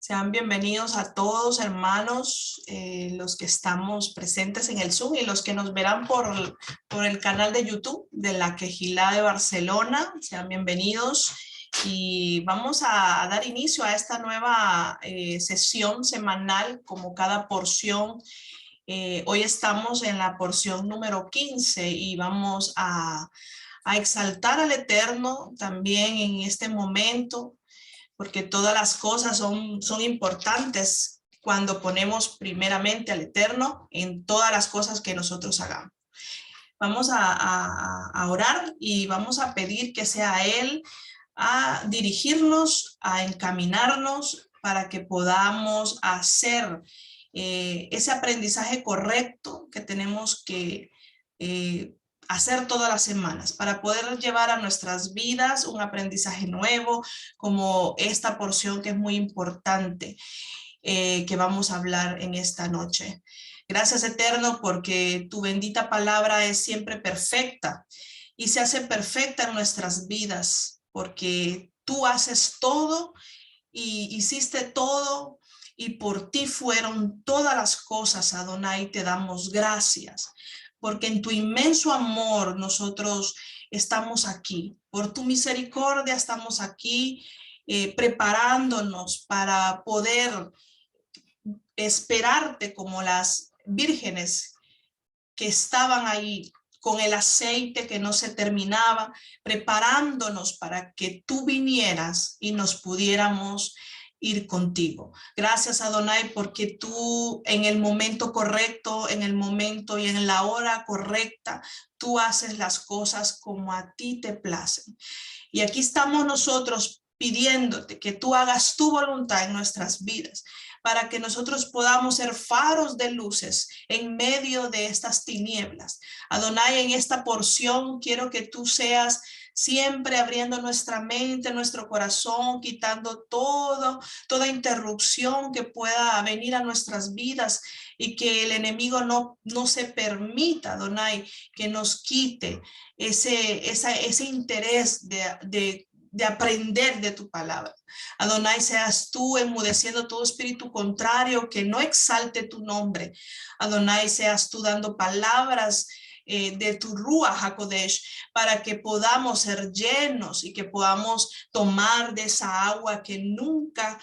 Sean bienvenidos a todos, hermanos, los que estamos presentes en el Zoom y los que nos verán por el canal de YouTube de la Quejilá de Barcelona. Sean bienvenidos y vamos a dar inicio a esta nueva sesión semanal como cada porción. Hoy estamos en la porción número 15 y vamos a exaltar al Eterno también en este momento, porque todas las cosas son importantes cuando ponemos primeramente al Eterno en todas las cosas que nosotros hagamos. Vamos a orar y vamos a pedir que sea Él a dirigirnos, a encaminarnos para que podamos hacer ese aprendizaje correcto que tenemos que hacer todas las semanas para poder llevar a nuestras vidas un aprendizaje nuevo, como esta porción que es muy importante que vamos a hablar en esta noche. Gracias, Eterno, porque tu bendita palabra es siempre perfecta y se hace perfecta en nuestras vidas, porque tú haces todo y hiciste todo y por ti fueron todas las cosas. Adonai, te damos gracias, porque en tu inmenso amor nosotros estamos aquí. Por tu misericordia estamos aquí preparándonos para poder esperarte como las vírgenes que estaban ahí con el aceite que no se terminaba, preparándonos para que tú vinieras y nos pudiéramos ir contigo. Gracias, Adonai, porque tú en el momento correcto, en el momento y en la hora correcta, tú haces las cosas como a ti te placen. Y aquí estamos nosotros pidiéndote que tú hagas tu voluntad en nuestras vidas, para que nosotros podamos ser faros de luces en medio de estas tinieblas. Adonai, en esta porción quiero que tú seas siempre abriendo nuestra mente, nuestro corazón, quitando toda interrupción que pueda venir a nuestras vidas y que el enemigo no se permita, Adonai, que nos quite ese interés de aprender de tu palabra. Adonai, seas tú enmudeciendo todo espíritu contrario que no exalte tu nombre. Adonai, seas tú dando palabras de tu Ruach HaKodesh para que podamos ser llenos y que podamos tomar de esa agua que nunca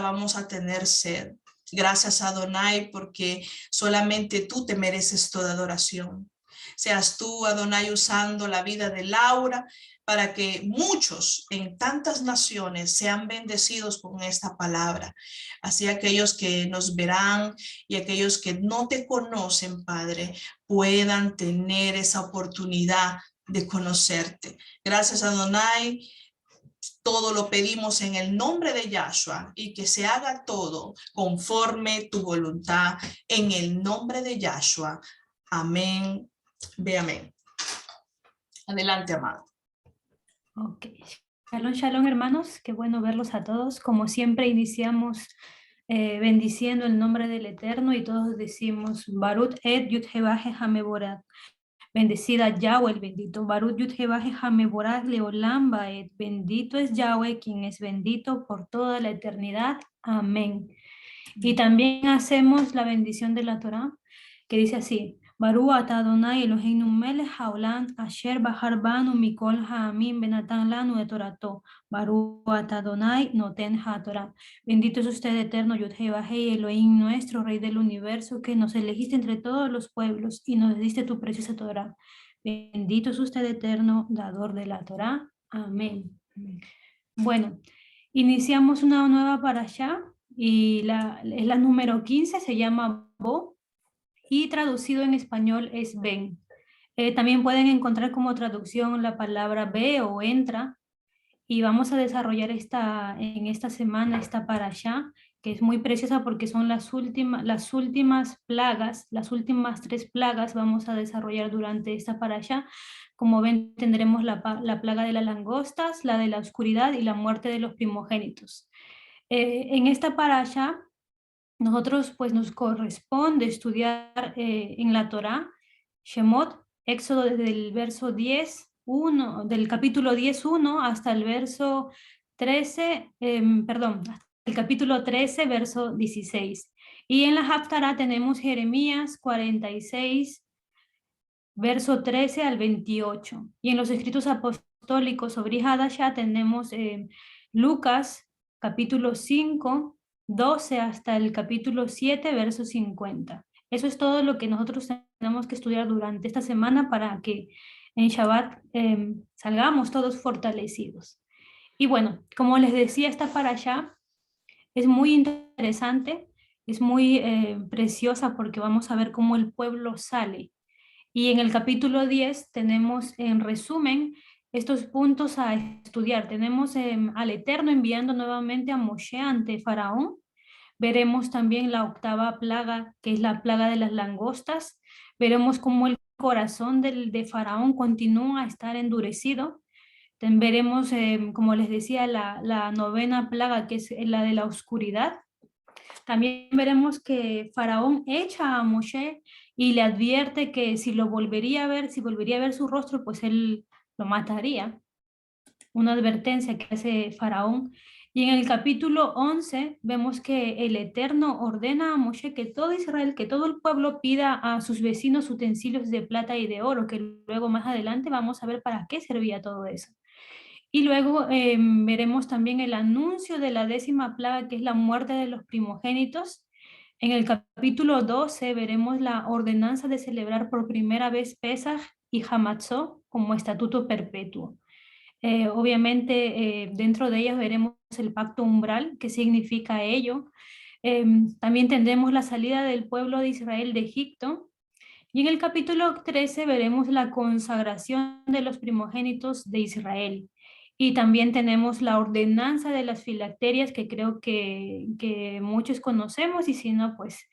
vamos a tener sed. Gracias, Adonai, porque solamente tú te mereces toda adoración. Seas tú, Adonai, usando la vida de Laura para que muchos en tantas naciones sean bendecidos con esta palabra. Así aquellos que nos verán y aquellos que no te conocen, Padre, puedan tener esa oportunidad de conocerte. Gracias, Adonai. Todo lo pedimos en el nombre de Yahshua y que se haga todo conforme tu voluntad en el nombre de Yahshua. Amén. Ve amén. Adelante, amado. Ok. Shalom, shalom, hermanos. Qué bueno verlos a todos. Como siempre, iniciamos bendiciendo el nombre del Eterno y todos decimos Barut et Yud-He-Vahe Hameborah. Bendecida Yahweh el bendito. Barut Yud-He-Vahe Hameborah Leolam Baet. Bendito es Yahweh, quien es bendito por toda la eternidad. Amén. Y también hacemos la bendición de la Torá, que dice así: Baruch atah Adonai Eloheinu melech haolam asher bahar banu mikol ha'amim benatan lanu et torato. Baruch atah Adonai noten ha'torah. Bendito es usted, eterno Yud-He-Vahe, Elohim nuestro, Rey del universo, que nos elegiste entre todos los pueblos y nos diste tu preciosa Torá. Bendito es usted, eterno dador de la Torá. Amén. Bueno, iniciamos una nueva parashá y es la número 15, se llama Bo, y traducido en español es ven. También pueden encontrar como traducción la palabra ve o entra, y vamos a desarrollar en esta semana esta parashá, que es muy preciosa porque son las últimas plagas, las últimas 3 plagas vamos a desarrollar durante esta parashá. Como ven, tendremos la plaga de las langostas, la de la oscuridad y la muerte de los primogénitos. En esta parashá, nosotros pues nos corresponde estudiar en la Torá, Shemot, Éxodo desde el verso 10:1, del capítulo 10:1 hasta el verso 13, hasta el capítulo 13, verso 16. Y en la Haftarah tenemos Jeremías 46, verso 13 al 28. Y en los escritos apostólicos sobre Hadashah tenemos Lucas, capítulo 5, 12 hasta el capítulo 7, verso 50. Eso es todo lo que nosotros tenemos que estudiar durante esta semana para que en Shabbat salgamos todos fortalecidos. Y bueno, como les decía, esta parashá es muy interesante, es muy preciosa porque vamos a ver cómo el pueblo sale. Y en el capítulo 10 tenemos en resumen estos puntos a estudiar. Tenemos al Eterno enviando nuevamente a Moshe ante Faraón. Veremos también la octava plaga, que es la plaga de las langostas. Veremos cómo el corazón de Faraón continúa a estar endurecido. Veremos, como les decía, la novena plaga, que es la de la oscuridad. También veremos que Faraón echa a Moshe y le advierte que si lo volvería a ver, si volvería a ver su rostro, pues él lo mataría. Una advertencia que hace Faraón. Y en el capítulo 11 vemos que el Eterno ordena a Moshe que todo Israel, que todo el pueblo pida a sus vecinos utensilios de plata y de oro, que luego más adelante vamos a ver para qué servía todo eso. Y luego veremos también el anuncio de la 10ª plaga, que es la muerte de los primogénitos. En el capítulo 12 veremos la ordenanza de celebrar por primera vez Pesaj y Hamatzó como estatuto perpetuo. Obviamente dentro de ellas veremos el pacto umbral, qué significa ello. También tendremos la salida del pueblo de Israel de Egipto. Y en el capítulo 13 veremos la consagración de los primogénitos de Israel. Y también tenemos la ordenanza de las filacterias, que creo que muchos conocemos, y si no, pues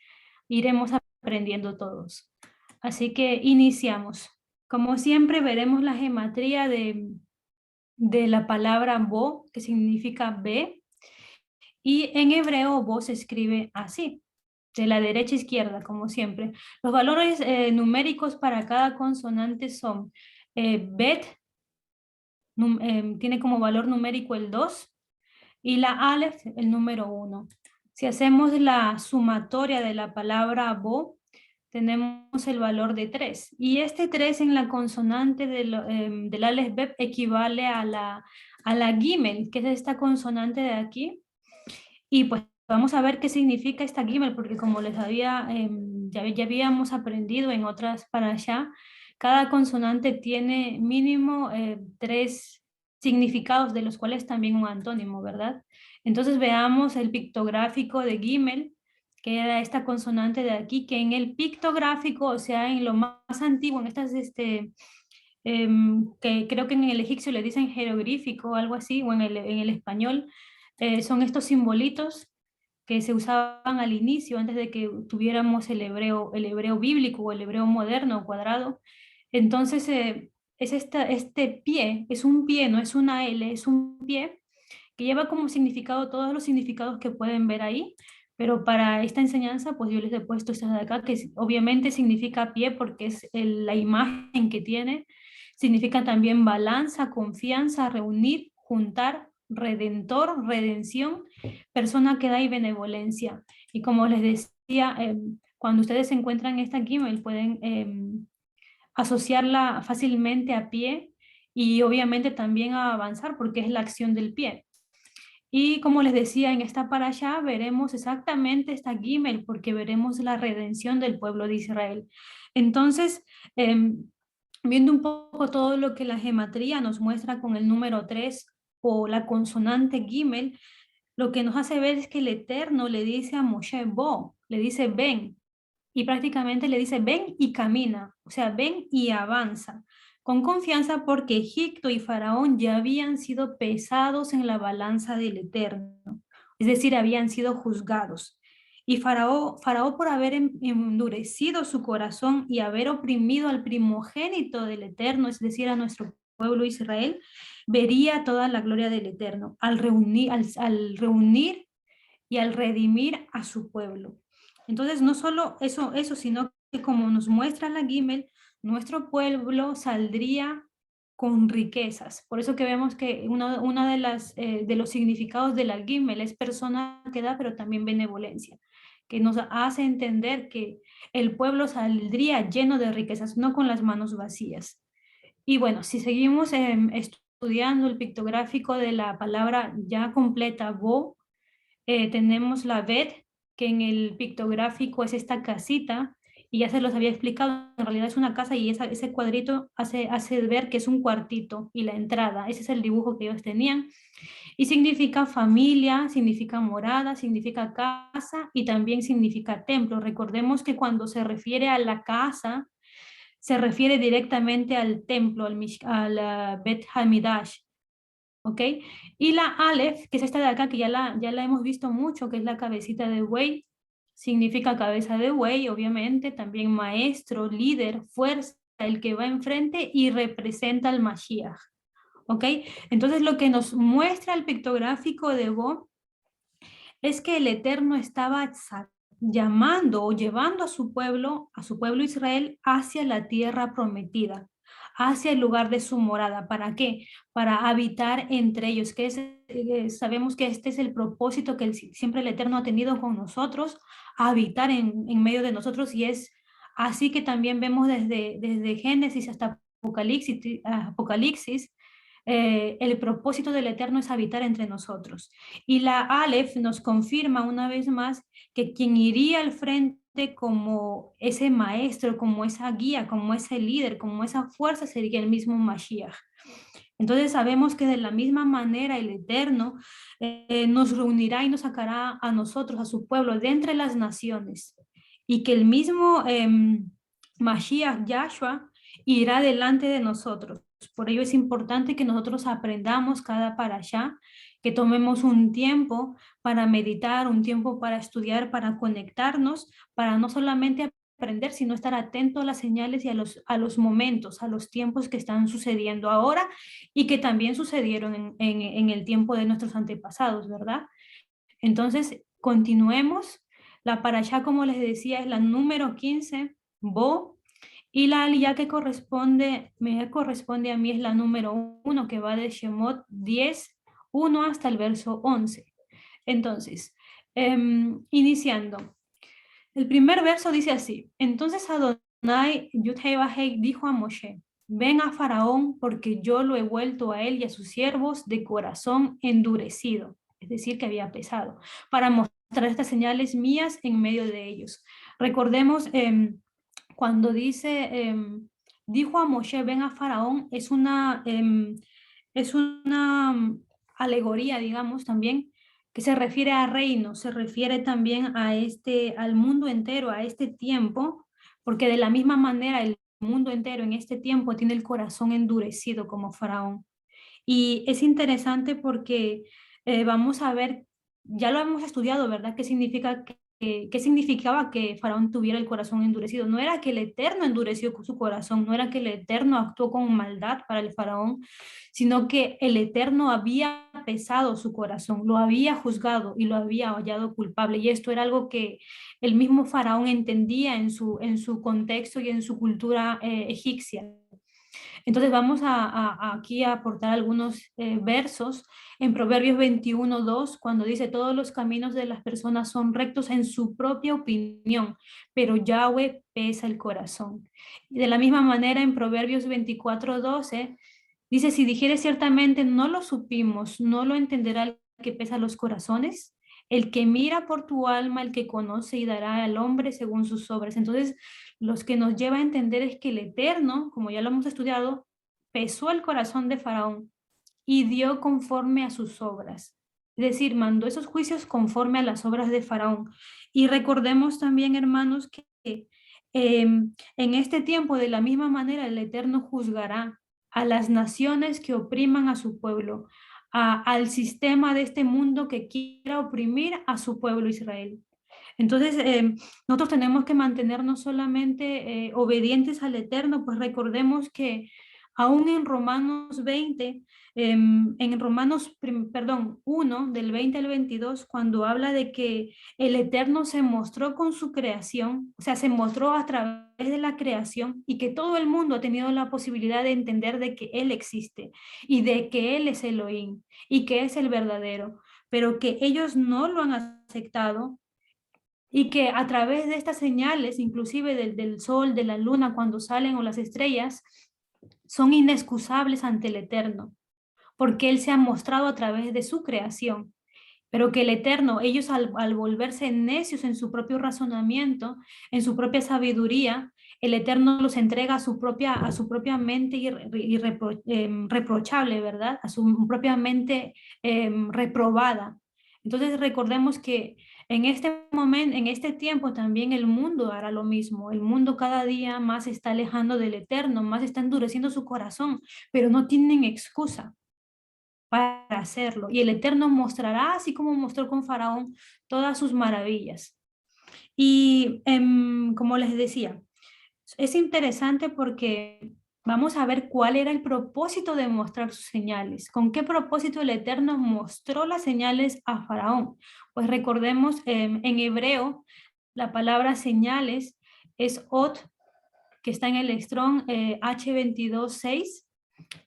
iremos aprendiendo todos. Así que iniciamos. Como siempre, veremos la gematría de la palabra bo, que significa B, y en hebreo bo se escribe así, de la derecha a izquierda, como siempre. Los valores numéricos para cada consonante son bet, tiene como valor numérico el 2, y la aleph el número 1. Si hacemos la sumatoria de la palabra bo, tenemos el valor de 3. Y este 3 en la consonante del aleph bet equivale a la gimel, que es esta consonante de aquí. Y pues vamos a ver qué significa esta gimel, porque como les había, ya habíamos aprendido en otras para allá, cada consonante tiene mínimo 3 significados, de los cuales también un antónimo, ¿verdad? Entonces veamos el pictográfico de gimel, que era esta consonante de aquí, que en el pictográfico, o sea, en lo más antiguo, en estas, que creo que en el egipcio le dicen jeroglífico o algo así, o en el español, son estos simbolitos que se usaban al inicio, antes de que tuviéramos el hebreo bíblico o el hebreo moderno cuadrado. Entonces, es este pie, es un pie, no es una L, es un pie que lleva como significado todos los significados que pueden ver ahí, pero para esta enseñanza, pues yo les he puesto esta de acá, que obviamente significa pie porque es la imagen que tiene, significa también balanza, confianza, reunir, juntar, redentor, redención, persona que da y benevolencia. Y como les decía, cuando ustedes encuentran esta Gimel, pueden asociarla fácilmente a pie y obviamente también a avanzar porque es la acción del pie. Y como les decía, en esta parasha veremos exactamente esta Gimel porque veremos la redención del pueblo de Israel. Entonces, viendo un poco todo lo que la gematría nos muestra con el número 3 o la consonante Gimel, lo que nos hace ver es que el Eterno le dice a Moshe, Bo, le dice ven, y prácticamente le dice ven y camina, o sea, ven y avanza, con confianza porque Egipto y Faraón ya habían sido pesados en la balanza del Eterno, es decir, habían sido juzgados. Y Faraón por haber endurecido su corazón y haber oprimido al primogénito del Eterno, es decir, a nuestro pueblo Israel, vería toda la gloria del Eterno al reunir y al redimir a su pueblo. Entonces, no solo eso, sino que como nos muestra la Gimel, nuestro pueblo saldría con riquezas. Por eso que vemos que una de los significados del Al-Gimel es persona que da, pero también benevolencia, que nos hace entender que el pueblo saldría lleno de riquezas, no con las manos vacías. Y bueno, si seguimos estudiando el pictográfico de la palabra ya completa, Bo, tenemos la Bet, que en el pictográfico es esta casita, y ya se los había explicado, en realidad es una casa y ese cuadrito hace ver que es un cuartito y la entrada, ese es el dibujo que ellos tenían. Y significa familia, significa morada, significa casa y también significa templo. Recordemos que cuando se refiere a la casa, se refiere directamente al templo, al Bet Hamidash. ¿Ok? Y la Aleph, que es esta de acá, que ya la hemos visto mucho, que es la cabecita de buey, significa cabeza de buey, obviamente, también maestro, líder, fuerza, el que va enfrente y representa al Mashiach. ¿Ok? Entonces lo que nos muestra el pictográfico de Bo es que el Eterno estaba llamando o llevando a su pueblo Israel hacia la tierra prometida, hacia el lugar de su morada. ¿Para qué? Para habitar entre ellos, sabemos que este es el propósito que siempre el Eterno ha tenido con nosotros, habitar en medio de nosotros, y es así que también vemos desde Génesis hasta Apocalipsis, el propósito del Eterno es habitar entre nosotros. Y la Aleph nos confirma una vez más que quien iría al frente como ese maestro, como esa guía, como ese líder, como esa fuerza sería el mismo Mashiach. Entonces sabemos que de la misma manera el Eterno nos reunirá y nos sacará a nosotros, a su pueblo, de entre las naciones. Y que el mismo Mashiach, Yahshua, irá delante de nosotros. Por ello es importante que nosotros aprendamos cada parashá, que tomemos un tiempo para meditar, un tiempo para estudiar, para conectarnos, para no solamente aprender, sino estar atento a las señales y a los momentos, a los tiempos que están sucediendo ahora y que también sucedieron en el tiempo de nuestros antepasados, ¿verdad? Entonces, continuemos. La parashá, como les decía, es la número 15, Bo, y la aliyá que me corresponde a mí es la número 1, que va de Shemot 10, 1 hasta el verso 11. Entonces, iniciando. El primer verso dice así: entonces Adonai Yud-Heh-Vah-Heh dijo a Moshe: ven a Faraón, porque yo lo he vuelto a él y a sus siervos de corazón endurecido, es decir, que había pesado, para mostrar estas señales mías en medio de ellos. Recordemos, cuando dice, dijo a Moshe, ven a Faraón, es una alegoría, digamos, también, que se refiere a reino, se refiere también a al mundo entero, a este tiempo, porque de la misma manera el mundo entero en este tiempo tiene el corazón endurecido como Faraón. Y es interesante porque vamos a ver, ya lo hemos estudiado, ¿verdad? ¿Qué significaba que Faraón tuviera el corazón endurecido? No era que el Eterno endureció su corazón, no era que el Eterno actuó con maldad para el Faraón, sino que el Eterno había pesado su corazón, lo había juzgado y lo había hallado culpable. Y esto era algo que el mismo Faraón entendía en su contexto y en su cultura egipcia. Entonces vamos aquí a aportar algunos versos en Proverbios 21:2, cuando dice: todos los caminos de las personas son rectos en su propia opinión, pero Yahweh pesa el corazón. Y de la misma manera en Proverbios 24:12 dice: si dijeres ciertamente no lo supimos, no lo entenderá el que pesa los corazones. El que mira por tu alma, el que conoce y dará al hombre según sus obras. Entonces, los que nos lleva a entender es que el Eterno, como ya lo hemos estudiado, pesó el corazón de Faraón y dio conforme a sus obras. Es decir, mandó esos juicios conforme a las obras de Faraón. Y recordemos también, hermanos, que en este tiempo, de la misma manera, el Eterno juzgará a las naciones que opriman a su pueblo, al sistema de este mundo que quiera oprimir a su pueblo Israel. Entonces, nosotros tenemos que mantenernos solamente obedientes al Eterno, pues recordemos que Aún en Romanos 20, en Romanos, 1, del 20 al 22, cuando habla de que el Eterno se mostró con su creación, o sea, se mostró a través de la creación y que todo el mundo ha tenido la posibilidad de entender de que Él existe y de que Él es Elohim y que es el verdadero, pero que ellos no lo han aceptado y que a través de estas señales, inclusive del sol, de la luna, cuando salen o las estrellas, son inexcusables ante el Eterno, porque Él se ha mostrado a través de su creación. Pero que el Eterno, ellos al volverse necios en su propio razonamiento, en su propia sabiduría, el Eterno los entrega a su propia mente reprochable, ¿verdad? A su propia mente reprobada. Entonces recordemos que en este momento, en este tiempo también el mundo hará lo mismo. El mundo cada día más se está alejando del Eterno, más está endureciendo su corazón, pero no tienen excusa para hacerlo. Y el Eterno mostrará, así como mostró con Faraón, todas sus maravillas. Y como les decía, es interesante porque vamos a ver cuál era el propósito de mostrar sus señales. ¿Con qué propósito el Eterno mostró las señales a Faraón? Pues recordemos, en hebreo, la palabra señales es ot, que está en el Strong H22.6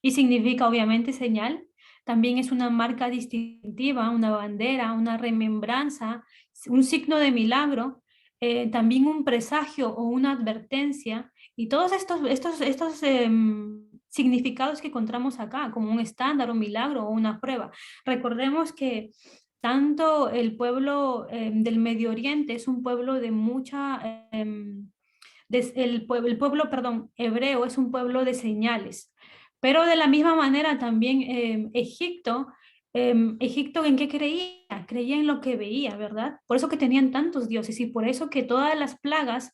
y significa obviamente señal. También es una marca distintiva, una bandera, una remembranza, un signo de milagro, también un presagio o una advertencia. Y todos estos significados que encontramos acá, como un estándar, un milagro o una prueba. Recordemos que tanto el pueblo del Medio Oriente es un pueblo de mucha... el pueblo, perdón, hebreo es un pueblo de señales. Pero de la misma manera también Egipto ¿en qué creía? Creía en lo que veía, ¿verdad? Por eso que tenían tantos dioses y por eso que todas las plagas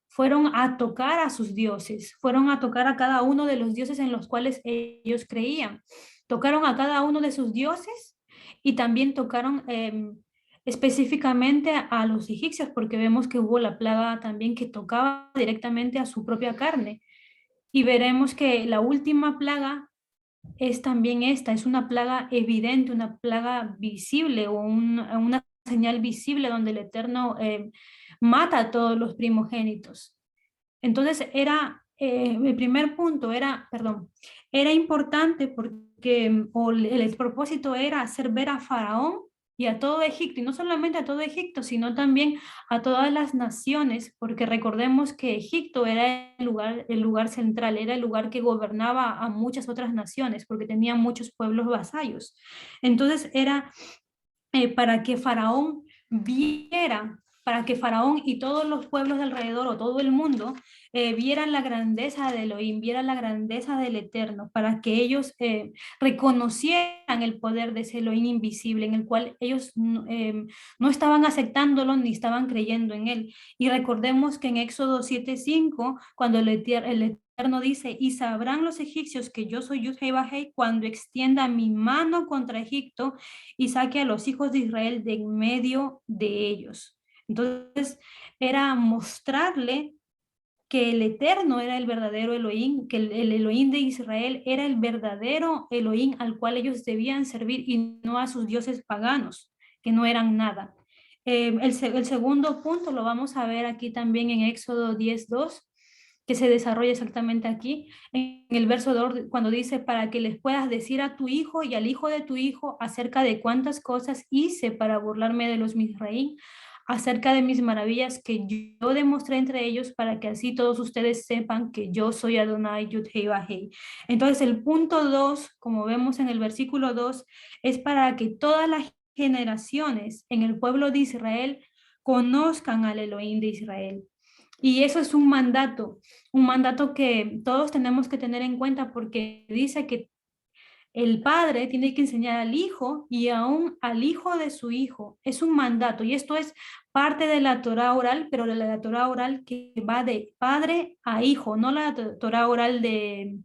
fueron a tocar a sus dioses, fueron a tocar a cada uno de los dioses en los cuales ellos creían. Tocaron a cada uno de sus dioses y también tocaron específicamente a los egipcios, porque vemos que hubo la plaga también que tocaba directamente a su propia carne. Y veremos que la última plaga es también esta, es una plaga evidente, una plaga visible o una señal visible donde el Eterno mata a todos los primogénitos. Entonces el primer punto era, perdón, era importante porque el propósito era hacer ver a Faraón y a todo Egipto, y no solamente a todo Egipto, sino también a todas las naciones, porque recordemos que Egipto era el lugar central, era el lugar que gobernaba a muchas otras naciones, porque tenía muchos pueblos vasallos. Entonces era para que Faraón viera, para que Faraón y todos los pueblos de alrededor o todo el mundo vieran la grandeza de Elohim, vieran la grandeza del Eterno, para que ellos reconocieran el poder de ese Elohim invisible en el cual ellos no estaban aceptándolo ni estaban creyendo en él. Y recordemos que en Éxodo 7:5, cuando el Eterno dice, y sabrán los egipcios que yo soy Yud-Heh-Vah-Heh cuando extienda mi mano contra Egipto y saque a los hijos de Israel de en medio de ellos. Entonces, era mostrarle que el Eterno era el verdadero Elohim, que el Elohim de Israel era el verdadero Elohim al cual ellos debían servir y no a sus dioses paganos, que no eran nada. El segundo punto lo vamos a ver aquí también en Éxodo 10:2, que se desarrolla exactamente aquí, en el verso 2, cuando dice, para que les puedas decir a tu hijo y al hijo de tu hijo acerca de cuántas cosas hice para burlarme de los Misraín, acerca de mis maravillas que yo demostré entre ellos, para que así todos ustedes sepan que yo soy Adonai Yud-Heh-Vah-Heh. Entonces el punto 2, como vemos en el versículo 2, es para que todas las generaciones en el pueblo de Israel conozcan al Elohim de Israel. Y eso es un mandato que todos tenemos que tener en cuenta porque dice que el padre tiene que enseñar al hijo y aún al hijo de su hijo. Es un mandato y esto es parte de la Torah oral, pero de la Torah oral que va de padre a hijo, no la Torah oral de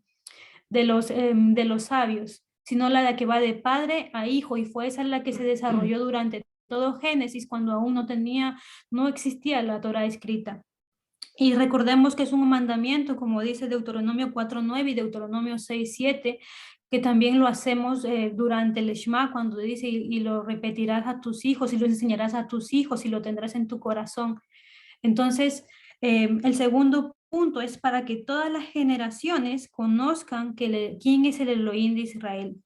los sabios, sino la de que va de padre a hijo y fue esa la que se desarrolló durante todo Génesis cuando aún no existía la Torah escrita. Y recordemos que es un mandamiento, como dice Deuteronomio 4:9 y Deuteronomio 6:7, que también lo hacemos durante el Shema, cuando dice, y lo repetirás a tus hijos, y lo enseñarás a tus hijos, y lo tendrás en tu corazón. Entonces, el segundo punto es para que todas las generaciones conozcan quién es el Elohim de Israel.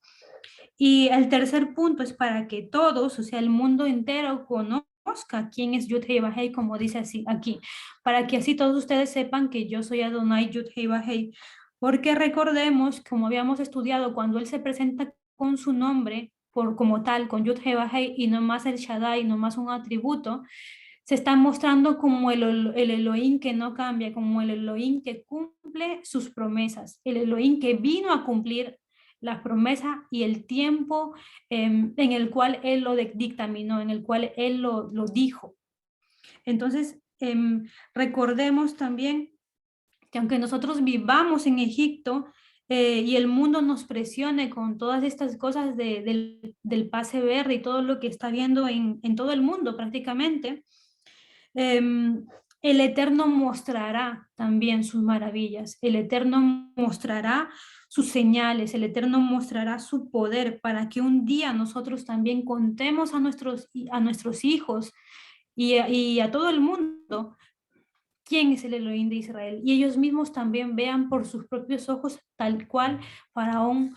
Y el tercer punto es para que todos, o sea, el mundo entero conozca quién es Yud-Heh-Vah-Heh, como dice así aquí, para que así todos ustedes sepan que yo soy Adonai Yud-Heh-Vah-Heh. Porque recordemos, como habíamos estudiado, cuando él se presenta con su nombre, como tal, con Yud-Heh-Vah-Heh, y no más el Shaddai, no más un atributo, se está mostrando como el Elohim que no cambia, como el Elohim que cumple sus promesas, el Elohim que vino a cumplir las promesas y el tiempo en el cual Él lo dictaminó, en el cual Él lo dijo. Entonces, recordemos también que aunque nosotros vivamos en Egipto y el mundo nos presione con todas estas cosas del pase verde y todo lo que está viendo en todo el mundo prácticamente, el Eterno mostrará también sus maravillas, el Eterno mostrará sus señales, el Eterno mostrará su poder para que un día nosotros también contemos a nuestros hijos y a todo el mundo quién es el Elohim de Israel. Y ellos mismos también vean por sus propios ojos tal cual Faraón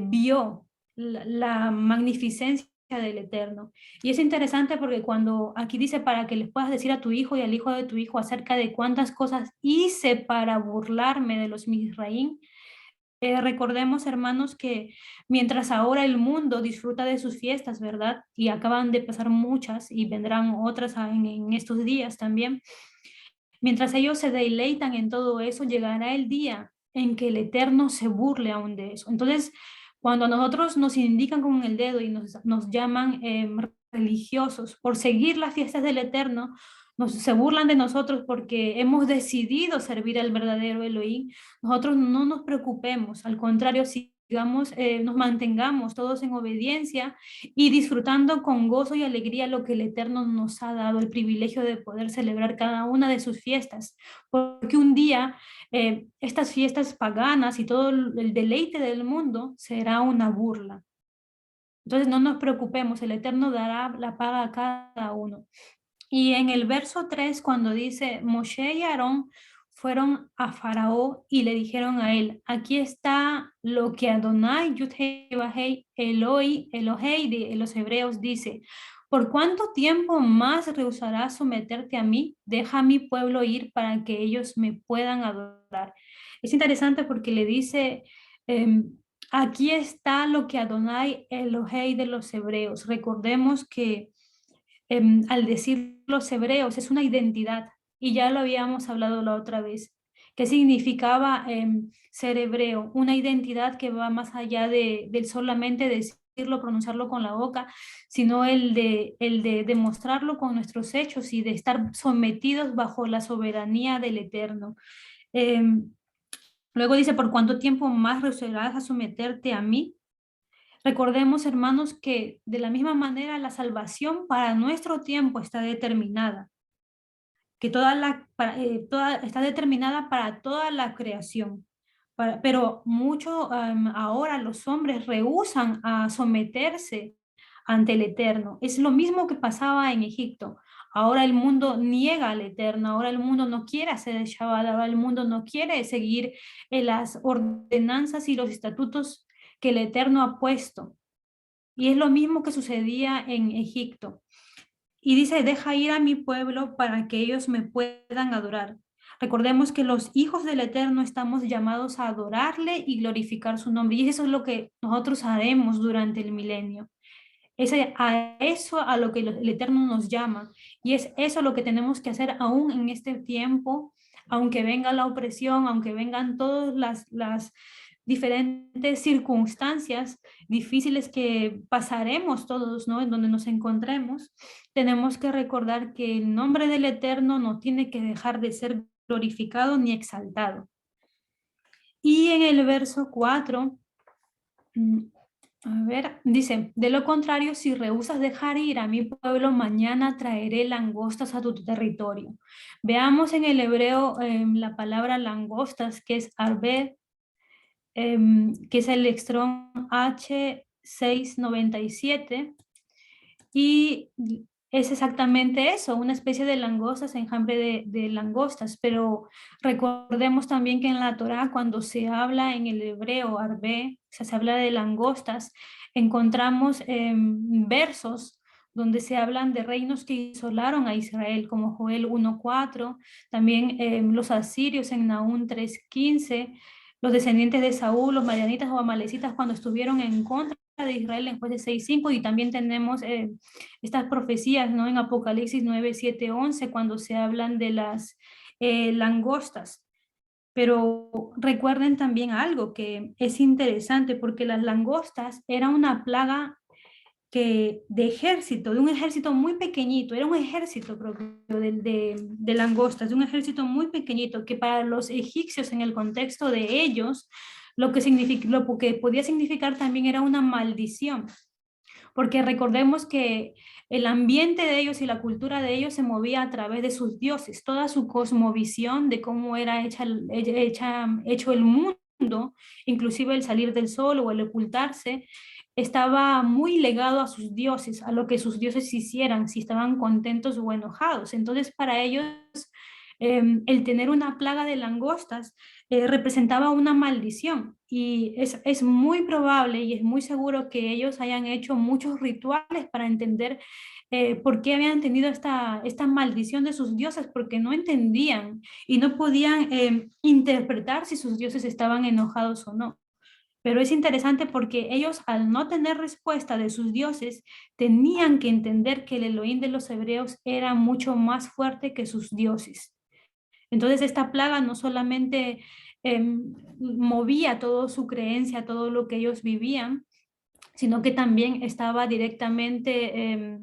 vio la magnificencia del Eterno. Y es interesante porque cuando aquí dice para que les puedas decir a tu hijo y al hijo de tu hijo acerca de cuántas cosas hice para burlarme de los Misraín, recordemos, hermanos, que mientras ahora el mundo disfruta de sus fiestas, ¿verdad? Y acaban de pasar muchas y vendrán otras en estos días también. Mientras ellos se deleitan en todo eso, llegará el día en que el Eterno se burle aún de eso. Entonces, cuando a nosotros nos indican con el dedo y nos llaman religiosos por seguir las fiestas del Eterno, se burlan de nosotros porque hemos decidido servir al verdadero Elohim. Nosotros no nos preocupemos, al contrario, sigamos, nos mantengamos todos en obediencia y disfrutando con gozo y alegría lo que el Eterno nos ha dado, el privilegio de poder celebrar cada una de sus fiestas, porque un día estas fiestas paganas y todo el deleite del mundo será una burla. Entonces no nos preocupemos, el Eterno dará la paga a cada uno. Y en el verso 3, cuando dice, Moshe y Aarón fueron a Faraón y le dijeron a él, aquí está lo que Adonai, Yud-Heh-Vah-Heh, Elohei de los hebreos dice, ¿por cuánto tiempo más rehusarás someterte a mí? Deja a mi pueblo ir para que ellos me puedan adorar. Es interesante porque le dice, aquí está lo que Adonai, Elohei de los hebreos. Recordemos que al decir los hebreos, es una identidad, y ya lo habíamos hablado la otra vez. ¿Qué significaba ser hebreo? Una identidad que va más allá del solamente decirlo, pronunciarlo con la boca, sino el de demostrarlo con nuestros hechos y de estar sometidos bajo la soberanía del Eterno. Em, Luego dice, ¿por cuánto tiempo más rehusarás a someterte a mí? Recordemos, hermanos, que de la misma manera la salvación para nuestro tiempo está determinada, que está determinada para toda la creación. Pero mucho ahora los hombres rehúsan a someterse ante el Eterno. Es lo mismo que pasaba en Egipto. Ahora el mundo niega al Eterno, ahora el mundo no quiere hacer el Shabbat, ahora el mundo no quiere seguir las ordenanzas y los estatutos que el Eterno ha puesto. Y es lo mismo que sucedía en Egipto. Y dice, deja ir a mi pueblo para que ellos me puedan adorar. Recordemos que los hijos del Eterno estamos llamados a adorarle y glorificar su nombre. Y eso es lo que nosotros haremos durante el milenio. Es a eso a lo que el Eterno nos llama. Y es eso lo que tenemos que hacer aún en este tiempo, aunque venga la opresión, aunque vengan todas las diferentes circunstancias difíciles que pasaremos todos, ¿no? En donde nos encontremos, tenemos que recordar que el nombre del Eterno no tiene que dejar de ser glorificado ni exaltado. Y en el verso 4 A ver, dice, de lo contrario, si rehusas dejar ir a mi pueblo, mañana traeré langostas a tu territorio. Veamos en el hebreo la palabra langostas, que es arbed, que es el Strong H697, y es exactamente eso, una especie de langostas, enjambre de langostas, pero recordemos también que en la Torá, cuando se habla en el hebreo arbé, o sea, se habla de langostas, encontramos versos donde se hablan de reinos que isolaron a Israel, como Joel 1:4, también los asirios en Nahum 3:15, los descendientes de Saúl, los madianitas o amalecitas cuando estuvieron en contra de Israel en Jueces 6:5, y también tenemos estas profecías, ¿no? En Apocalipsis 9:7, 11, cuando se hablan de las langostas. Pero recuerden también algo que es interesante, porque las langostas eran una plaga de ejército, de un ejército muy pequeñito, era un ejército propio de langostas, de un ejército muy pequeñito, que para los egipcios en el contexto de ellos, lo que podía significar también era una maldición, porque recordemos que el ambiente de ellos y la cultura de ellos se movía a través de sus dioses, toda su cosmovisión de cómo era hecho el mundo, inclusive el salir del sol o el ocultarse, estaba muy legado a sus dioses, a lo que sus dioses hicieran, si estaban contentos o enojados. Entonces, para ellos, el tener una plaga de langostas representaba una maldición, y es muy probable y es muy seguro que ellos hayan hecho muchos rituales para entender por qué habían tenido esta maldición de sus dioses, porque no entendían y no podían interpretar si sus dioses estaban enojados o no. Pero es interesante porque ellos, al no tener respuesta de sus dioses, tenían que entender que el Elohim de los hebreos era mucho más fuerte que sus dioses. Entonces esta plaga no solamente movía toda su creencia, todo lo que ellos vivían, sino que también estaba directamente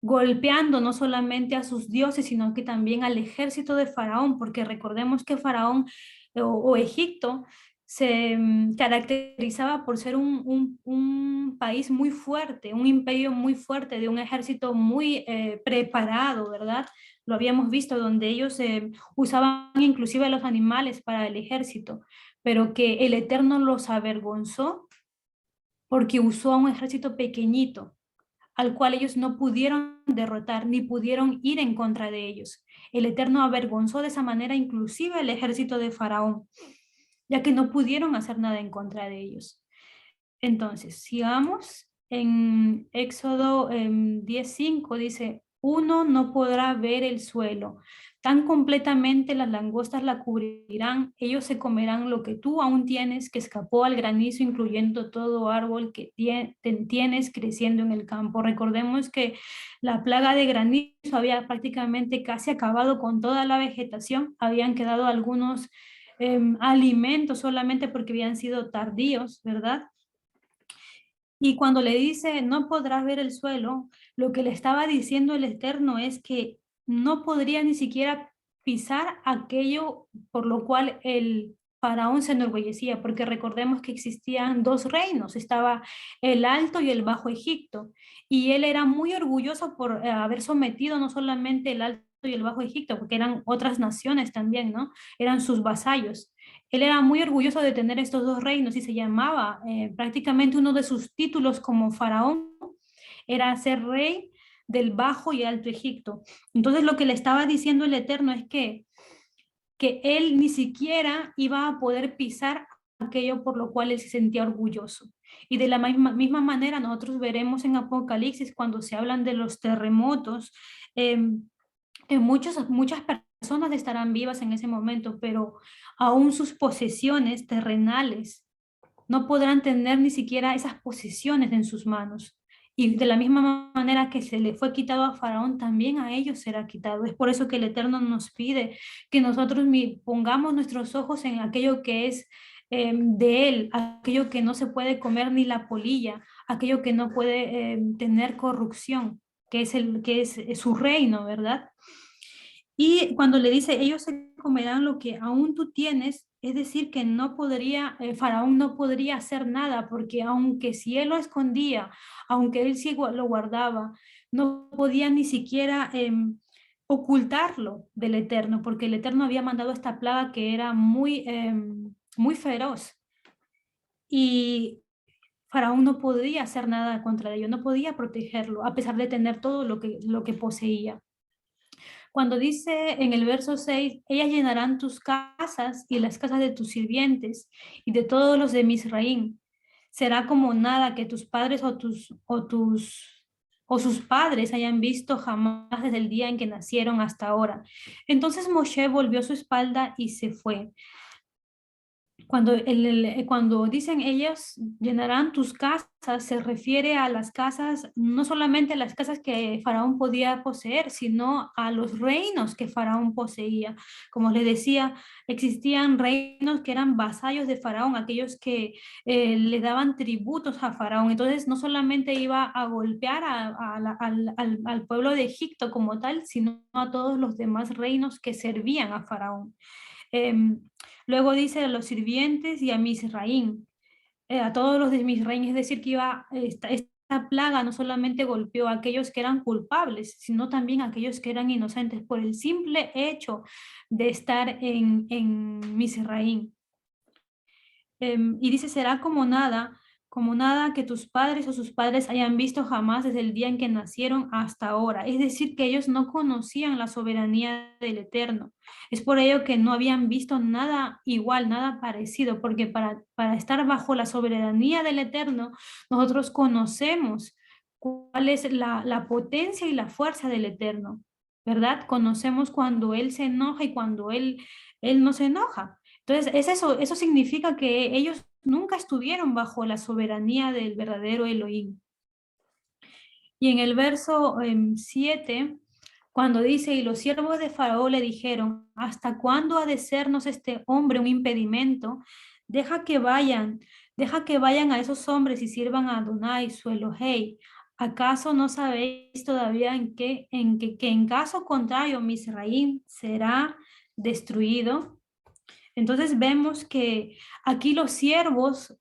golpeando no solamente a sus dioses, sino que también al ejército de Faraón, porque recordemos que Faraón o Egipto se caracterizaba por ser un país muy fuerte, un imperio muy fuerte, de un ejército muy preparado, ¿verdad? Lo habíamos visto, donde ellos usaban inclusive a los animales para el ejército, pero que el Eterno los avergonzó porque usó a un ejército pequeñito al cual ellos no pudieron derrotar ni pudieron ir en contra de ellos. El Eterno avergonzó de esa manera inclusive el ejército de Faraón, ya que no pudieron hacer nada en contra de ellos. Entonces, sigamos en Éxodo 10:5, dice, uno no podrá ver el suelo, tan completamente las langostas la cubrirán, ellos se comerán lo que tú aún tienes, que escapó al granizo, incluyendo todo árbol que tienes creciendo en el campo. Recordemos que la plaga de granizo había prácticamente casi acabado con toda la vegetación, habían quedado algunos alimentos solamente porque habían sido tardíos, ¿verdad? Y cuando le dice, no podrás ver el suelo, lo que le estaba diciendo el Eterno es que no podría ni siquiera pisar aquello por lo cual el faraón se enorgullecía, porque recordemos que existían dos reinos, estaba el Alto y el Bajo Egipto, y él era muy orgulloso por haber sometido no solamente el Alto y el Bajo Egipto, porque eran otras naciones también, ¿no? Eran sus vasallos. Él era muy orgulloso de tener estos dos reinos y se llamaba, prácticamente uno de sus títulos como faraón era ser rey del Bajo y Alto Egipto. Entonces lo que le estaba diciendo el Eterno es que él ni siquiera iba a poder pisar aquello por lo cual él se sentía orgulloso. Y de la misma manera nosotros veremos en Apocalipsis cuando se hablan de los terremotos, que muchas personas estarán vivas en ese momento, pero aún sus posesiones terrenales no podrán tener ni siquiera esas posesiones en sus manos. Y de la misma manera que se le fue quitado a Faraón, también a ellos será quitado. Es por eso que el Eterno nos pide que nosotros pongamos nuestros ojos en aquello que es de Él, aquello que no se puede comer ni la polilla, aquello que no puede tener corrupción, que es su reino, ¿verdad? Y cuando le dice, ellos se comerán lo que aún tú tienes, Es decir, que no podría, Faraón no podría hacer nada, porque aunque si él lo escondía, aunque él sí lo guardaba, no podía ni siquiera ocultarlo del Eterno, porque el Eterno había mandado esta plaga que era muy feroz. Y Faraón no podía hacer nada contra ello, no podía protegerlo, a pesar de tener todo lo que poseía. Cuando dice en el verso 6, ellas llenarán tus casas y las casas de tus sirvientes y de todos los de Misraín. Será como nada que tus padres o sus padres hayan visto jamás desde el día en que nacieron hasta ahora. Entonces Moshe volvió su espalda y se fue. Cuando dicen ellos llenarán tus casas, se refiere a las casas, no solamente a las casas que Faraón podía poseer, sino a los reinos que Faraón poseía. Como les decía, existían reinos que eran vasallos de Faraón, aquellos que le daban tributos a Faraón. Entonces, no solamente iba a golpear al pueblo de Egipto como tal, sino a todos los demás reinos que servían a Faraón. Em, Luego dice a los sirvientes y a Misraín, a todos los de Misraín, es decir, que esta plaga no solamente golpeó a aquellos que eran culpables, sino también a aquellos que eran inocentes por el simple hecho de estar en Misraín. Y dice, será como nada que tus padres o sus padres hayan visto jamás desde el día en que nacieron hasta ahora. Es decir, que ellos no conocían la soberanía del Eterno. Es por ello que no habían visto nada igual, nada parecido, porque para estar bajo la soberanía del Eterno, nosotros conocemos cuál es la potencia y la fuerza del Eterno, ¿verdad? Conocemos cuando Él se enoja y cuando Él no se enoja. Entonces, eso significa que ellos nunca estuvieron bajo la soberanía del verdadero Elohim. Y en el verso 7, cuando dice, y los siervos de Faraón le dijeron, ¿hasta cuándo ha de sernos este hombre un impedimento? Deja que vayan a esos hombres y sirvan a Adonai, su Elohei. ¿Acaso no sabéis todavía que en caso contrario Misraim será destruido? Entonces vemos que aquí los siervos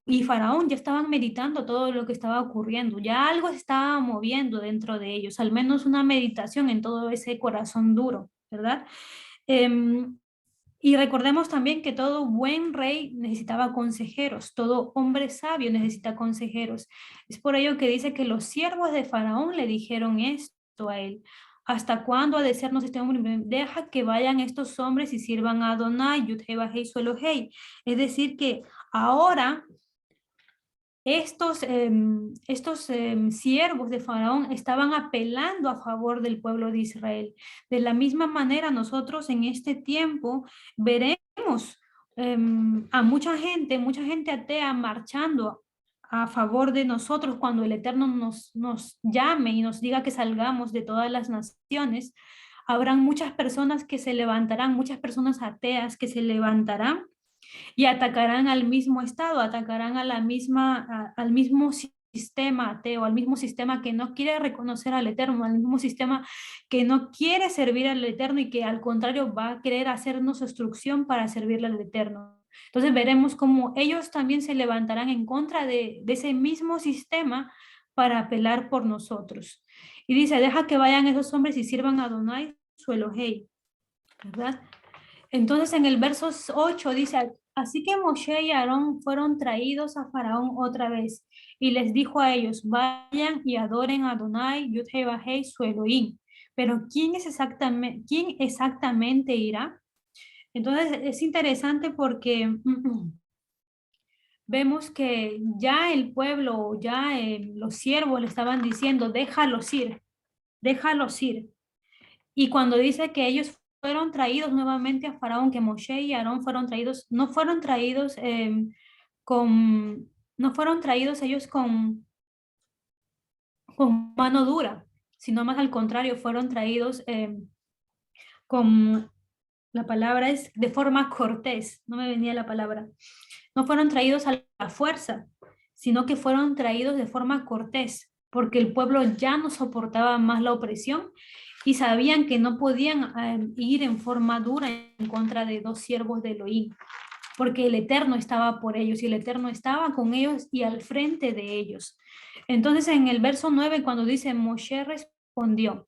y Faraón ya estaban meditando todo lo que estaba ocurriendo, ya algo se estaba moviendo dentro de ellos, al menos una meditación en todo ese corazón duro, ¿verdad? Em, y recordemos también que todo buen rey necesitaba consejeros, todo hombre sabio necesita consejeros. Es por ello que dice que los siervos de Faraón le dijeron esto a él. ¿Hasta cuándo ha de sernos este hombre? Deja que vayan estos hombres y sirvan a Adonai, Yud-Hei, Vah-Hei, su Elohei. Es decir, que ahora estos siervos de Faraón estaban apelando a favor del pueblo de Israel. De la misma manera, nosotros en este tiempo veremos a mucha gente atea marchando a favor de nosotros cuando el Eterno nos llame y nos diga que salgamos de todas las naciones. Habrán muchas personas que se levantarán, muchas personas ateas que se levantarán y atacarán al mismo Estado, atacarán al mismo sistema ateo, al mismo sistema que no quiere reconocer al Eterno, al mismo sistema que no quiere servir al Eterno y que al contrario va a querer hacernos obstrucción para servirle al Eterno. Entonces veremos cómo ellos también se levantarán en contra de ese mismo sistema para apelar por nosotros. Y dice, deja que vayan esos hombres y sirvan a Adonai, su Elohei, ¿verdad? Entonces en el verso 8 dice, así que Moshe y Aarón fueron traídos a Faraón otra vez y les dijo a ellos, vayan y adoren a Adonai, Yud-Hei, Vah-Hei, su Elohim. Pero quién exactamente irá? Entonces es interesante porque vemos que ya el pueblo, ya los siervos le estaban diciendo, déjalos ir, déjalos ir. Y cuando dice que ellos fueron traídos nuevamente a Faraón, que Moshe y Aarón fueron traídos, no fueron traídos ellos con mano dura, sino más al contrario, fueron traídos con, la palabra es de forma cortés, no me venía la palabra, no fueron traídos a la fuerza, sino que fueron traídos de forma cortés, porque el pueblo ya no soportaba más la opresión y sabían que no podían ir en forma dura en contra de dos siervos de Elohim, porque el Eterno estaba por ellos y el Eterno estaba con ellos y al frente de ellos. Entonces en el verso 9 cuando dice, Moshe respondió,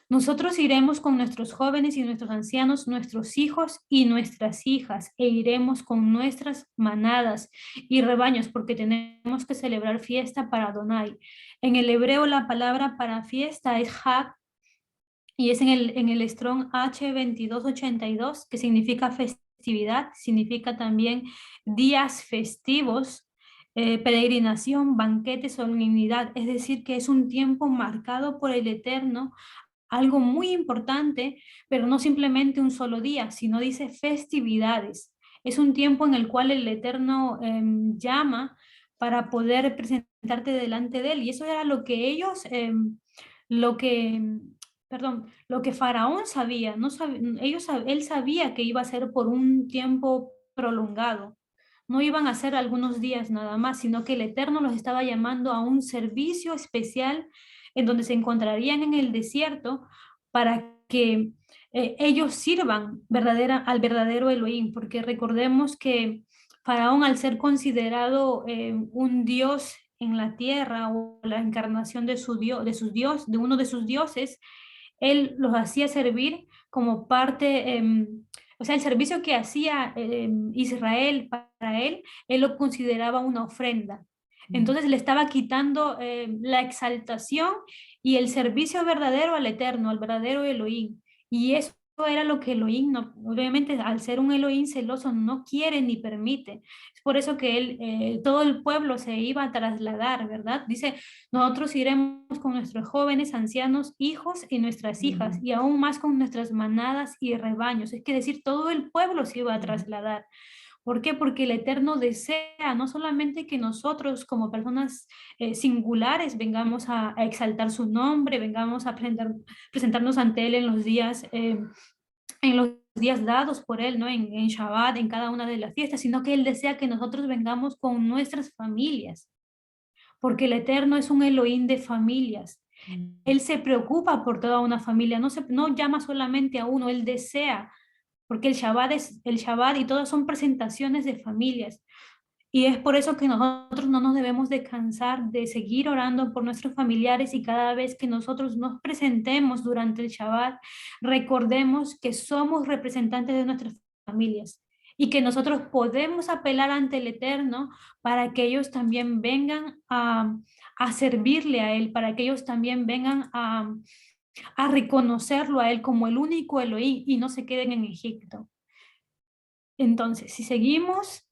nosotros iremos con nuestros jóvenes y nuestros ancianos, nuestros hijos y nuestras hijas, e iremos con nuestras manadas y rebaños, porque tenemos que celebrar fiesta para Adonai. En el hebreo la palabra para fiesta es Hag, y es en el Strong H2282, que significa festividad, significa también días festivos, peregrinación, banquete, solemnidad, es decir, que es un tiempo marcado por el Eterno, algo muy importante, pero no simplemente un solo día, sino dice festividades. Es un tiempo en el cual el Eterno llama para poder presentarte delante de él. Y eso era lo que ellos, lo que, perdón, lo que Faraón sabía. No él sabía que iba a ser por un tiempo prolongado. No iban a ser algunos días nada más, sino que el Eterno los estaba llamando a un servicio especial en donde se encontrarían en el desierto para que ellos sirvan al verdadero Elohim, porque recordemos que Faraón, al ser considerado un dios en la tierra o la encarnación de su dios, de uno de sus dioses, él los hacía servir como parte, o sea, el servicio que hacía Israel para él lo consideraba una ofrenda. Entonces le estaba quitando la exaltación y el servicio verdadero al Eterno, al verdadero Elohim. Y eso era lo que Elohim, obviamente al ser un Elohim celoso, no quiere ni permite. Es por eso que todo el pueblo se iba a trasladar, ¿verdad? Dice, nosotros iremos con nuestros jóvenes, ancianos, hijos y nuestras hijas, y aún más con nuestras manadas y rebaños. Es que decir, todo el pueblo se iba a trasladar. ¿Por qué? Porque el Eterno desea no solamente que nosotros como personas singulares vengamos a exaltar su nombre, vengamos a presentarnos ante Él en los días dados por Él, ¿no? En Shabbat, en cada una de las fiestas, sino que Él desea que nosotros vengamos con nuestras familias, porque el Eterno es un Elohim de familias. Él se preocupa por toda una familia, no llama solamente a uno, Él desea, porque el Shabbat es el Shabbat y todas son presentaciones de familias. Y es por eso que nosotros no nos debemos de cansar de seguir orando por nuestros familiares, y cada vez que nosotros nos presentemos durante el Shabbat, recordemos que somos representantes de nuestras familias y que nosotros podemos apelar ante el Eterno para que ellos también vengan a servirle a Él, para que ellos también vengan a reconocerlo a Él como el único Elohim y no se queden en Egipto. Entonces, si seguimos,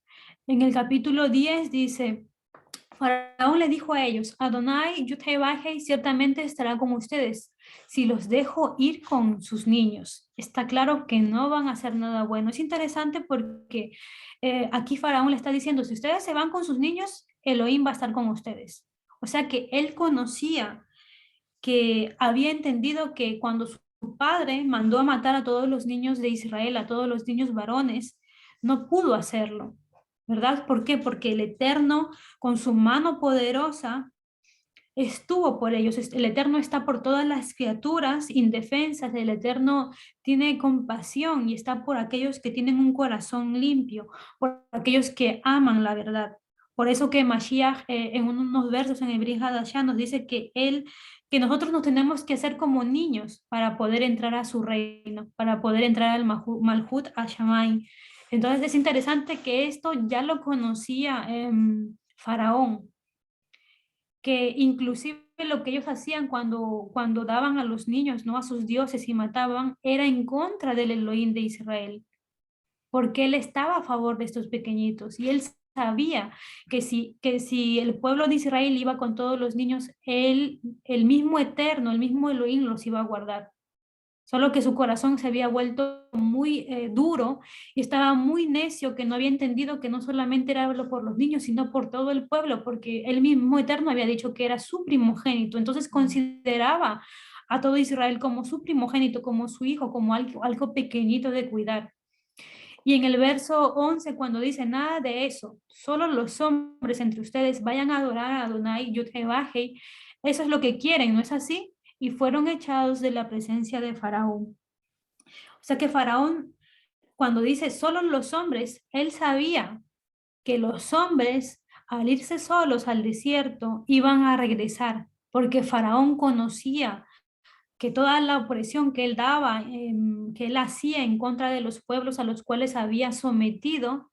en el capítulo 10 dice, Faraón le dijo a ellos, Adonai, Yud-Heh-Vah-Heh, ciertamente estará con ustedes si los dejo ir con sus niños. Está claro que no van a hacer nada bueno. Es interesante porque aquí Faraón le está diciendo, si ustedes se van con sus niños, Elohim va a estar con ustedes. O sea que él conocía, que había entendido que cuando su padre mandó a matar a todos los niños de Israel, a todos los niños varones, no pudo hacerlo, ¿verdad? ¿Por qué? Porque el Eterno, con su mano poderosa, estuvo por ellos. El Eterno está por todas las criaturas indefensas. El Eterno tiene compasión y está por aquellos que tienen un corazón limpio, por aquellos que aman la verdad. Por eso que Mashiach, en unos versos en el Brit Hadashah, nos dice que nosotros nos tenemos que hacer como niños para poder entrar a su reino, para poder entrar al Malhut Hashamay. Entonces es interesante que esto ya lo conocía Faraón, que inclusive lo que ellos hacían cuando daban a los niños, ¿no? A sus dioses y mataban, era en contra del Elohim de Israel, porque él estaba a favor de estos pequeñitos y él sabía que si el pueblo de Israel iba con todos los niños, el mismo Eterno, el mismo Elohim los iba a guardar. Solo que su corazón se había vuelto muy duro y estaba muy necio, que no había entendido que no solamente era por los niños, sino por todo el pueblo, porque el mismo Eterno había dicho que era su primogénito. Entonces consideraba a todo Israel como su primogénito, como su hijo, como algo pequeñito de cuidar. Y en el verso 11, cuando dice nada de eso, solo los hombres entre ustedes vayan a adorar a Adonai, Yud-Heh-Vah-Heh, eso es lo que quieren, ¿no es así? y fueron echados de la presencia de Faraón. O sea que Faraón, cuando dice solo los hombres, él sabía que los hombres, al irse solos al desierto, iban a regresar, porque Faraón conocía que toda la opresión que él daba, que él hacía en contra de los pueblos a los cuales había sometido,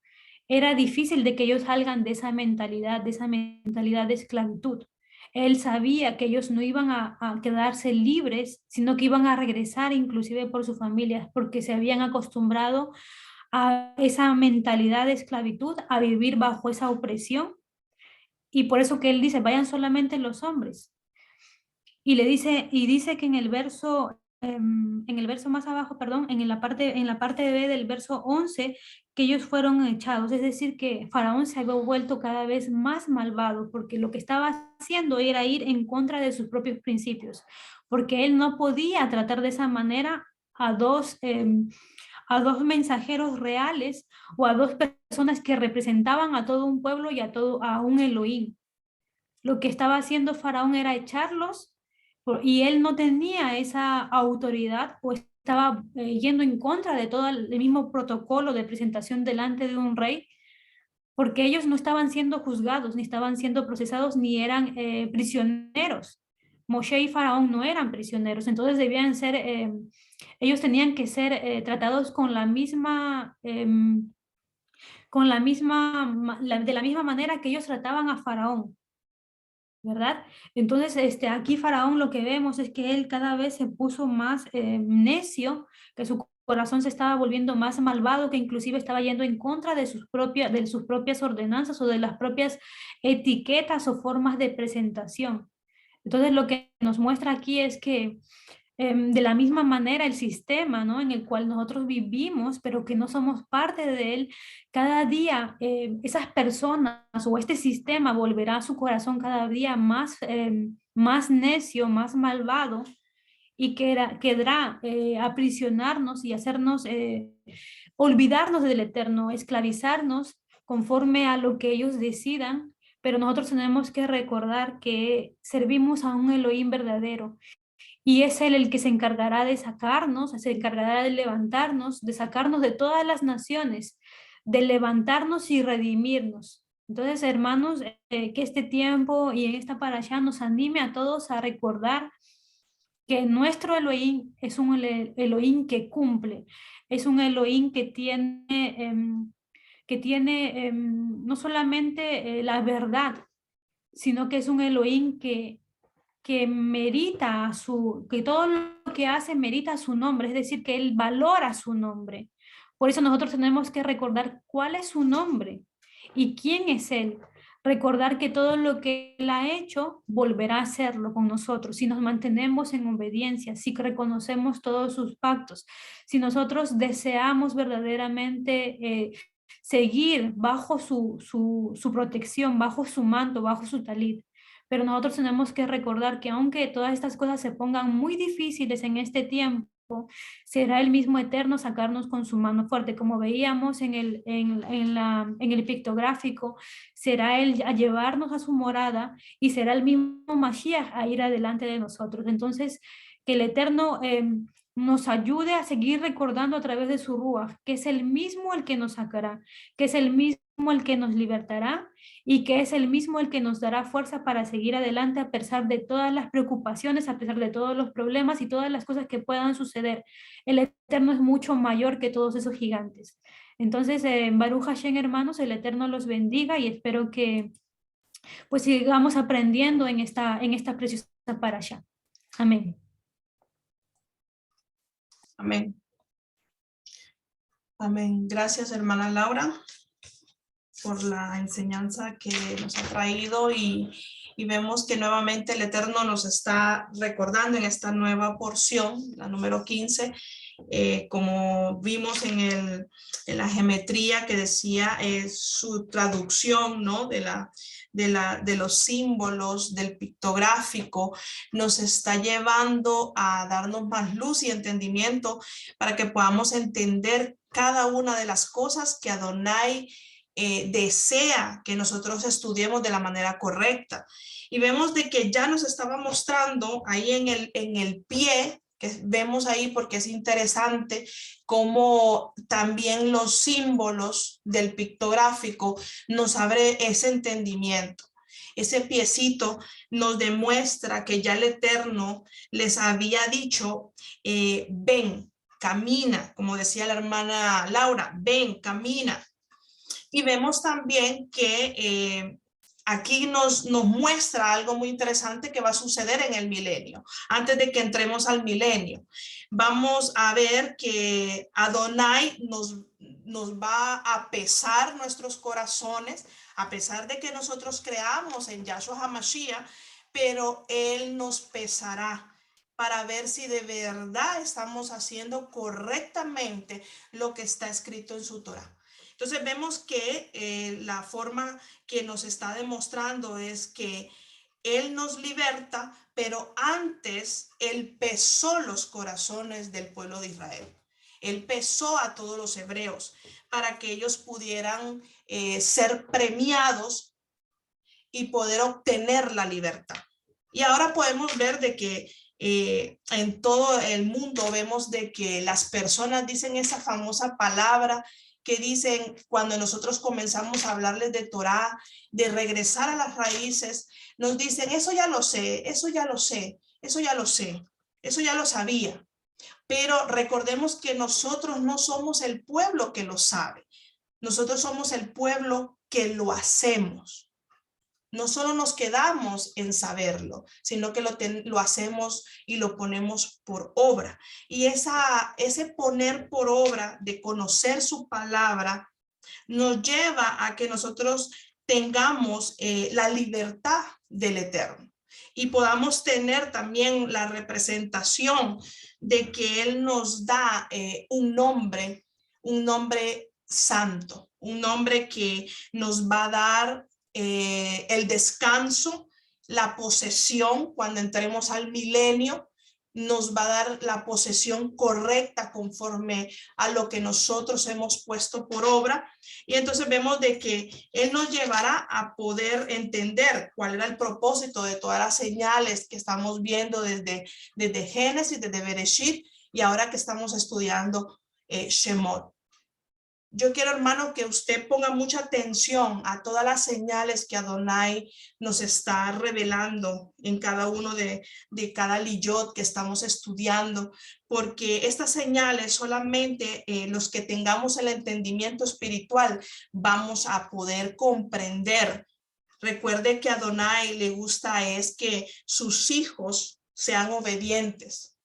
era difícil de que ellos salgan de esa mentalidad de esclavitud. Él sabía que ellos no iban a quedarse libres, sino que iban a regresar inclusive por sus familias, porque se habían acostumbrado a esa mentalidad de esclavitud, a vivir bajo esa opresión. Y por eso que él dice, vayan solamente los hombres. Y dice que en el verso más abajo, perdón, en la parte B del verso 11, que ellos fueron echados. Es decir, que Faraón se había vuelto cada vez más malvado, porque lo que estaba haciendo era ir en contra de sus propios principios, porque él no podía tratar de esa manera a a dos mensajeros reales o a dos personas que representaban a todo un pueblo y a un Elohim. Lo que estaba haciendo Faraón era echarlos y él no tenía esa autoridad o estaba yendo en contra de todo el mismo protocolo de presentación delante de un rey, porque ellos no estaban siendo juzgados, ni estaban siendo procesados, ni eran prisioneros. Moshe y Faraón no eran prisioneros, entonces debían ser, ellos tenían que ser tratados de la misma manera que ellos trataban a Faraón. ¿Verdad? Entonces, aquí Faraón lo que vemos es que él cada vez se puso más necio, que su corazón se estaba volviendo más malvado, que inclusive estaba yendo en contra de de sus propias ordenanzas o de las propias etiquetas o formas de presentación. Entonces, lo que nos muestra aquí es que de la misma manera el sistema, ¿no?, en el cual nosotros vivimos, pero que no somos parte de él, cada día esas personas o este sistema volverá su corazón cada día más necio, más malvado, y querrá aprisionarnos y hacernos olvidarnos del Eterno, esclavizarnos conforme a lo que ellos decidan, pero nosotros tenemos que recordar que servimos a un Elohim verdadero y es Él el que se encargará de sacarnos, se encargará de levantarnos, de sacarnos de todas las naciones, de levantarnos y redimirnos. Entonces, hermanos, que este tiempo y en esta parasha nos anime a todos a recordar que nuestro Elohim es un Elohim que cumple, es un Elohim que tiene no solamente la verdad, sino que es un Elohim que merita que todo lo que hace merita su nombre, es decir, que él valora su nombre. Por eso nosotros tenemos que recordar cuál es su nombre y quién es él. Recordar que todo lo que él ha hecho volverá a hacerlo con nosotros si nos mantenemos en obediencia, si reconocemos todos sus pactos, si nosotros deseamos verdaderamente seguir bajo su protección, bajo su manto, bajo su talit. Pero nosotros tenemos que recordar que aunque todas estas cosas se pongan muy difíciles en este tiempo, será el mismo Eterno sacarnos con su mano fuerte, como veíamos en el pictográfico, será Él a llevarnos a su morada y será el mismo Mashiach a ir adelante de nosotros. Entonces, que el Eterno nos ayude a seguir recordando a través de su Ruach, que es el mismo el que nos sacará, que es el mismo el que nos libertará y que es el mismo el que nos dará fuerza para seguir adelante a pesar de todas las preocupaciones, a pesar de todos los problemas y todas las cosas que puedan suceder. El Eterno es mucho mayor que todos esos gigantes. Entonces, Baruch Hashem, hermanos, el Eterno los bendiga y espero que pues sigamos aprendiendo en esta preciosa parasha. Amén. Amén. Amén. Gracias, hermana Laura, por la enseñanza que nos ha traído y vemos que nuevamente el Eterno nos está recordando en esta nueva porción, la número 15, como vimos en la geometría que decía su traducción, ¿no?, de los símbolos, del pictográfico, nos está llevando a darnos más luz y entendimiento para que podamos entender cada una de las cosas que Adonai desea que nosotros estudiemos de la manera correcta. Y vemos de que ya nos estaba mostrando ahí en el pie, que vemos ahí porque es interesante, cómo también los símbolos del pictográfico nos abre ese entendimiento. Ese piecito nos demuestra que ya el Eterno les había dicho, ven, camina, como decía la hermana Laura, ven, camina. Y vemos también que aquí nos muestra algo muy interesante que va a suceder en el milenio. Antes de que entremos al milenio, vamos a ver que Adonai nos va a pesar nuestros corazones, a pesar de que nosotros creamos en Yahshua HaMashiach, pero Él nos pesará para ver si de verdad estamos haciendo correctamente lo que está escrito en su Torah. Entonces vemos que la forma que nos está demostrando es que Él nos liberta, pero antes Él pesó los corazones del pueblo de Israel. Él pesó a todos los hebreos para que ellos pudieran ser premiados y poder obtener la libertad. Y ahora podemos ver de que en todo el mundo vemos de que las personas dicen esa famosa palabra que dicen cuando nosotros comenzamos a hablarles de Torah, de regresar a las raíces, nos dicen, eso ya lo sé, eso ya lo sé, eso ya lo sé, eso ya lo sabía. Pero recordemos que nosotros no somos el pueblo que lo sabe, nosotros somos el pueblo que lo hacemos. No solo nos quedamos en saberlo, sino que lo hacemos y lo ponemos por obra. Y ese poner por obra de conocer su palabra nos lleva a que nosotros tengamos la libertad del Eterno y podamos tener también la representación de que Él nos da un nombre santo, un nombre que nos va a dar el descanso, la posesión cuando entremos al milenio, nos va a dar la posesión correcta conforme a lo que nosotros hemos puesto por obra. Y entonces vemos de que Él nos llevará a poder entender cuál era el propósito de todas las señales que estamos viendo desde Génesis, desde Bereshit, y ahora que estamos estudiando Shemot. Yo quiero, hermano, que usted ponga mucha atención a todas las señales que Adonai nos está revelando en cada uno de cada liyot que estamos estudiando, porque estas señales solamente los que tengamos el entendimiento espiritual vamos a poder comprender. Recuerde que a Adonai le gusta es que sus hijos sean obedientes,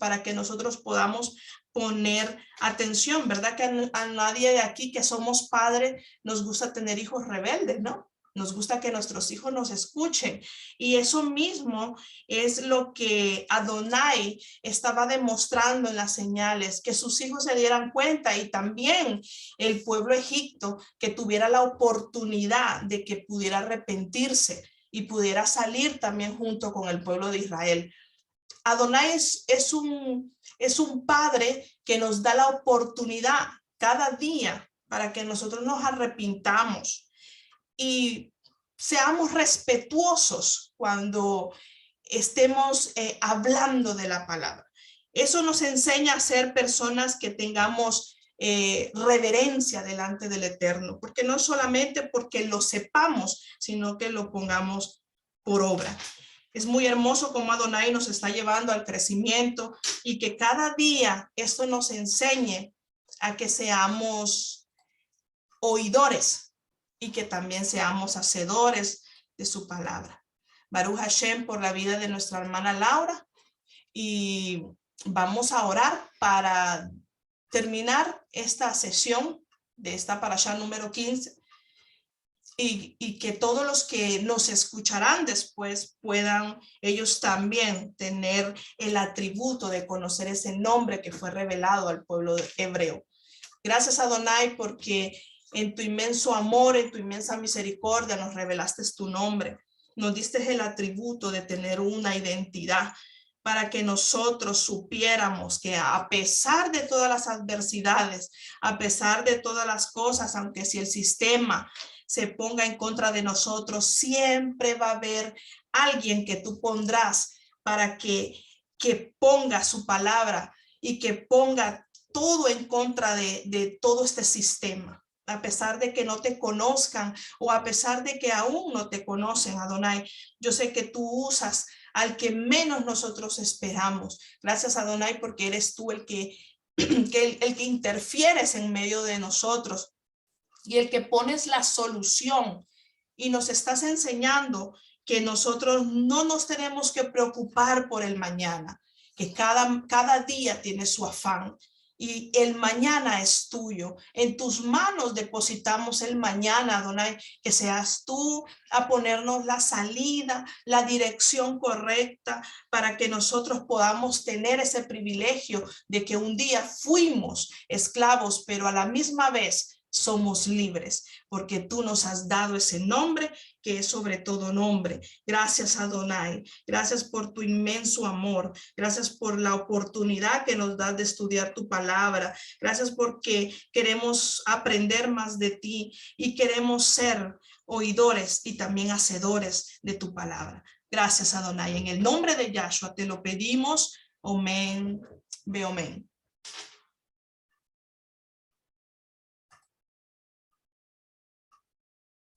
para que nosotros podamos poner atención, ¿verdad? Que a nadie de aquí que somos padres nos gusta tener hijos rebeldes, ¿no? Nos gusta que nuestros hijos nos escuchen. Y eso mismo es lo que Adonai estaba demostrando en las señales, que sus hijos se dieran cuenta y también el pueblo egipto que tuviera la oportunidad de que pudiera arrepentirse y pudiera salir también junto con el pueblo de Israel. Adonai es un padre que nos da la oportunidad cada día para que nosotros nos arrepintamos y seamos respetuosos cuando estemos hablando de la palabra. Eso nos enseña a ser personas que tengamos reverencia delante del Eterno, porque no solamente porque lo sepamos, sino que lo pongamos por obra. Es muy hermoso cómo Adonai nos está llevando al crecimiento y que cada día esto nos enseñe a que seamos oidores y que también seamos hacedores de su palabra. Baruch Hashem por la vida de nuestra hermana Laura, y vamos a orar para terminar esta sesión de esta parashá número 15. Y que todos los que nos escucharán después puedan ellos también tener el atributo de conocer ese nombre que fue revelado al pueblo hebreo. Gracias, Adonai, porque en tu inmenso amor, en tu inmensa misericordia nos revelaste tu nombre. Nos diste el atributo de tener una identidad para que nosotros supiéramos que a pesar de todas las adversidades, a pesar de todas las cosas, aunque si el sistema se ponga en contra de nosotros, siempre va a haber alguien que tú pondrás para que ponga su palabra y que ponga todo en contra de todo este sistema. A pesar de que no te conozcan o a pesar de que aún no te conocen, Adonai, yo sé que tú usas al que menos nosotros esperamos. Gracias, Adonai, porque eres tú el que interfieres en medio de nosotros y el que pones la solución, y nos estás enseñando que nosotros no nos tenemos que preocupar por el mañana, que cada día tiene su afán y el mañana es tuyo. En tus manos depositamos el mañana, Adonai, que seas tú a ponernos la salida, la dirección correcta para que nosotros podamos tener ese privilegio de que un día fuimos esclavos, pero a la misma vez somos libres, porque tú nos has dado ese nombre que es sobre todo nombre. Gracias, Adonai. Gracias por tu inmenso amor. Gracias por la oportunidad que nos das de estudiar tu palabra. Gracias porque queremos aprender más de ti y queremos ser oidores y también hacedores de tu palabra. Gracias, Adonai. En el nombre de Yahshua te lo pedimos. Amén. Ve amén.